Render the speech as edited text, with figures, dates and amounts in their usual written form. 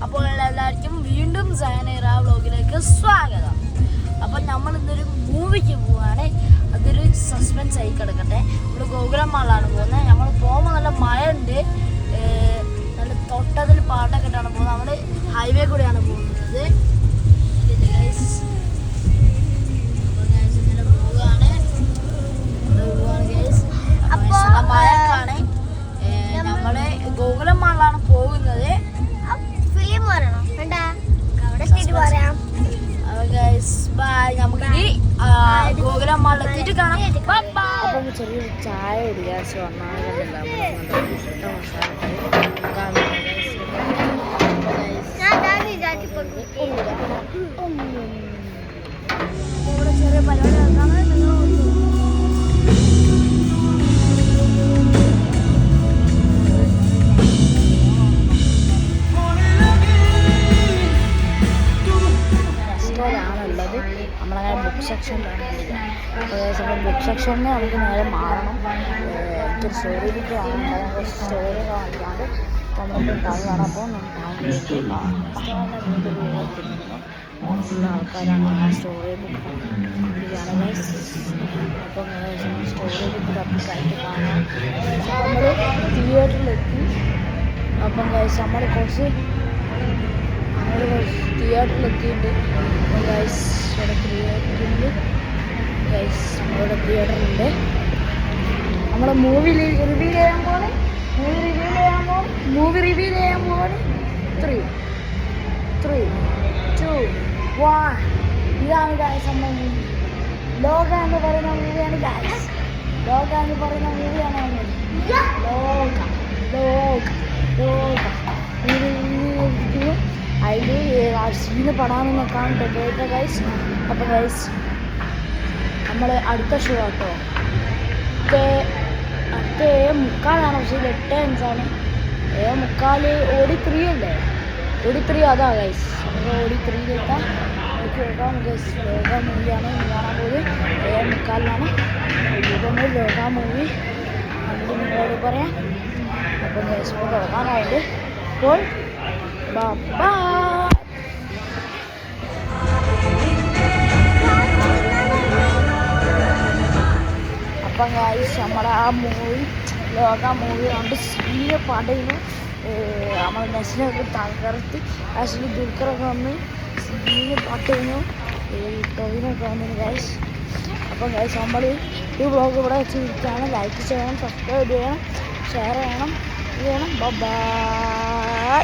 അപ്പോൾ എല്ലാവർക്കും വീണ്ടും സയനൈറ വ്ളോഗിലേക്ക് സ്വാഗതം. അപ്പോൾ നമ്മൾ ഇന്നൊരു മൂവിക്ക് പോവുകയാണ്. അതൊരു സസ്പെൻസ് ആയി കിടക്കട്ടെ. നമ്മൾ ഗോകുലം മാളിലാണ് പോകുന്നത്. നമ്മൾ പോകുമ്പോൾ നല്ല മഴ ഉണ്ട്, നല്ല തൊട്ടതിൽ പാട്ടൊക്കെ ഇട്ടാണ് പോകുന്നത്. നമ്മൾ ഹൈവേ കൂടെയാണ് പോകുന്നത്. മഴക്കാണ്. നമ്മള് ഗോകുലം മാളിലാണ് പോകുന്നത്. നമുക്കിനി ഗോകുലം മാളിൽ എത്തിയിട്ട് കാണാം. അപ്പം ചെറിയൊരു ചായ കുടിക്കാച്ച് വന്നാൽ ചെറിയ പരിപാടി നടക്കാണ്. ആണുള്ളത്. നമ്മളങ്ങനെ ബുക്ക് സെക്ഷനിലാണ്. അപ്പോൾ ബുക്ക് സെക്ഷനിൽ നമുക്ക് നേരെ മാറണം. എനിക്കൊരു സ്റ്റോറി ബുക്ക് വാങ്ങാൻ സ്റ്റോറി വാങ്ങിക്കാണ്ട് നമ്മളിപ്പോൾ ടൗണിലാണ്. അപ്പോൾ ടൗണിലേക്ക് ഫുൾ ആൾക്കാരാണ് ആ സ്റ്റോറി ബുക്ക് ഇതാണ്. അപ്പം സ്റ്റോറി ബുക്ക് തപ്പിക്കായിട്ട് കാണാം. നമ്മൾ തിയേറ്ററിലെത്തി. അപ്പം നമ്മൾ കുറച്ച് തിയേറ്ററിലെത്തിയിട്ടുണ്ട്. ഗൈസ് ഇവിടെ തിയേറ്ററുണ്ട്. ഗൈസ് നമ്മളിവിടെ തിയേറ്ററുണ്ട്. നമ്മൾ മൂവി റിവ്യൂ ചെയ്യാൻ പോകണം. മൂവി റിവ്യൂ ചെയ്യാൻ പോകണം. 3, 2, 1. ഇതാണ് ഗൈസ് നമ്മുടെ മൂവി. ലോക എന്ന് പറയുന്ന മൂവിയാണ് ഗൈസ്. ലോക എന്ന് പറയുന്ന മൂവിയാണ് അതിൽ സീന് പടാമെന്ന് കാണട്ടെ കേട്ടോ ഗൈസ്. അപ്പോൾ ഗൈസ് നമ്മൾ അടുത്ത ഷോ ആട്ടോ. അടുത്ത 7:45 പക്ഷേ 8:05. 7:45 ഓടി 3 അല്ലേ? ഓടി 3 അതാ ഗൈസ്. നമ്മൾ ഓടി 3-ലെത്താം. നമുക്ക് ലോക ഗൈസ്. ലോക മൂവിയാണ് കാണാൻ പോകുന്നത്. 7:45 ഇതൊന്ന് ലോക മൂവി നമുക്ക് നിങ്ങളോട് പറയാം. അപ്പം ഗൈസ് ഇപ്പോൾ തുടങ്ങാനായിട്ട്. അപ്പോൾ ബൈ. അപ്പം ഗൈസ് നമ്മുടെ ആ മൂവി ലോക മൂവി കൊണ്ട് സീനിയർ പാട്ടയിലും നമ്മൾ നെസിനൊക്കെ തകർത്തി. ആക്ച്വലി ദുൽഖറൊക്കെ വന്ന് സീനിയർ പാട്ടയിലും ടൊവിനൊക്കെ വന്നിരുന്നു ഗൈസ്. അപ്പം ഗൈസ് നമ്മൾ ഈ വ്ളോഗ് ഇവിടെ വെച്ചിരിക്കുകയാണ്. ലൈക്ക് ചെയ്യണം, സബ്സ്ക്രൈബ് ചെയ്യണം, ഷെയർ ചെയ്യണം. ബൈ.